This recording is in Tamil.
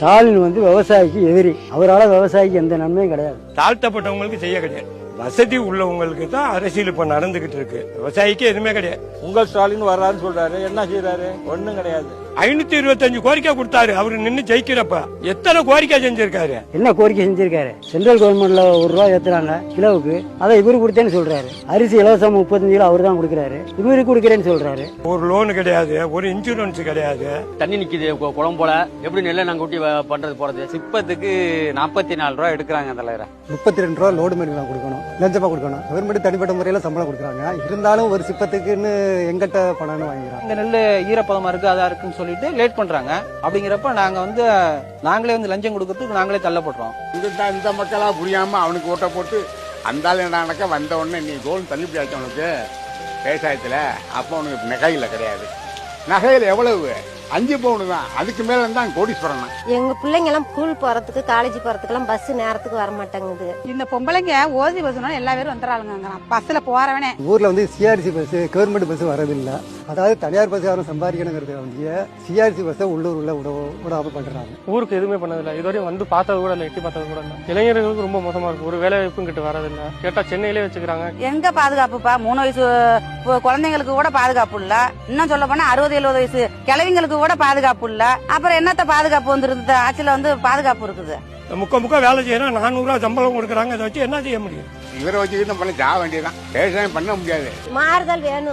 ஸ்டாலின் வந்து விவசாயிக்கு எதிரி. அவரால் விவசாயிக்கு எந்த நன்மையும் கிடையாது. தாழ்த்தப்பட்டவங்களுக்கு செய்ய கிடையாது. வசதி உள்ளவங்களுக்கு தான் அரசியல் இப்ப நடந்துகிட்டு இருக்கு. விவசாயிக்கு எதுவுமே கிடையாது. உங்கள் ஸ்டாலின் வர்றாருன்னு சொல்றாரு, என்ன செய்யறாரு? ஒண்ணும் கிடையாது. 525 கோரிக்கை கொடுத்தாரு. அவரு நின்னு ஜெயிக்கிறப்ப எத்தனை கோரிக்கை செஞ்சிருக்காரு? என்ன கோரிக்கை செஞ்சிருக்காரு? சென்ட்ரல் கவர்மெண்ட்ல ₹1 ஏத்துறாங்க கிலோவுக்கு, அதை இவரு கொடுத்தேன்னு சொல்றாரு. அரிசி இலவசம் 35 கிலோ அவர் தான் கொடுக்கறாரு, இவரு கொடுக்கறேன்னு சொல்றாரு. ஒரு லோன் கிடையாது, ஒரு இன்சூரன்ஸ் கிடையாது. தண்ணி நிக்குது குளம் போல, எப்படி நெல்லை நாங்க ஊட்டி பண்றது போறது? சிப்பத்துக்கு 44 ரூபா எடுக்கிறாங்க தலைவர. 32 ரூபா லோடு மேலாம் கொடுக்கணும், லஞ்சமா கொடுக்கணும். கவர்மெண்ட் தனிப்பட்ட முறையில சம்பளம் கொடுக்குறாங்க. இருந்தாலும் ஒரு சிப்பத்துக்குன்னு எங்கிட்ட பணம்னு வாங்கிக்கிறாங்க. இந்த நெல் ஈரப்பதமா இருக்கு, அதா இருக்குன்னு சொல்லிட்டு லேட் பண்றாங்க. அப்படிங்கிறப்ப நாங்களே லஞ்சம் கொடுக்கறதுக்கு நாங்களே தள்ளப்படுறோம். இந்த மக்களா புரியாம அவனுக்கு ஓட்ட போட்டு அந்த நடக்க வந்த உடனே நீ கோல் தள்ளுபடி ஆச்சு அவனுக்கு விவசாயத்துல. அப்போ அவனுக்கு நகையில கிடையாது. நகையில எவ்வளவு? 5 பவுன் தான். அதுக்கு மேல தான் கோடீஸ்வரன். எங்க பிள்ளைங்க எல்லாம் ஸ்கூல் போறதுக்கு காலேஜ் போறதுக்கு எல்லாம் பஸ் நேரத்துக்கு வர மாட்டேங்குது. இந்த பொம்பளைங்க ஓசி பஸ்னா எல்லா பேரும் வந்துறாளுங்க. பஸ்ல போறவனே ஊர்ல வந்து சிஆர்சி பஸ், கவர்மெண்ட் பஸ் வரதில்லை. அதாவது தனியார் பஸ் யாரும் சம்பாதிக்கணுங்கிறது வந்து சிஆர்சி பஸ் உள்ளூர்ல விடாம பண்றாங்க. ஊருக்கு எதுவுமே பண்ணதில்லை. இதுவரையும் வந்து பார்த்தது கூட இல்லை, எட்டி பார்த்தது கூட இல்லை. இளைஞர்களுக்கு ரொம்ப மோசமா இருக்கு. ஒரு வேலை வாய்ப்பும் கிட்ட வரதில்லை. கேட்டா சென்னையிலே வச்சுக்கிறாங்க. எங்க பாதுகாப்புப்பா? 3 வயசு குழந்தைங்களுக்கு கூட பாதுகாப்பு இல்ல. இன்னும் சொல்ல போனா 60-70 வயசு கிழவிங்களுக்கு கூட பாதுகாப்பு இல்ல. அப்புறம் என்னத்த பாதுகாப்பு வந்துருந்த ஆட்சியில பாதுகாப்பு இருக்குது. முக்க வேலை செய்யணும், 400 ரூபாய் சம்பளம் கொடுக்கறாங்க. இதை வச்சு என்ன செய்ய முடியும்? இவரை வச்சுக்கிட்டு பண்ண ஜா வேண்டியதான். விவசாயம் பண்ண முடியாது. மாறுதல் வேணும்.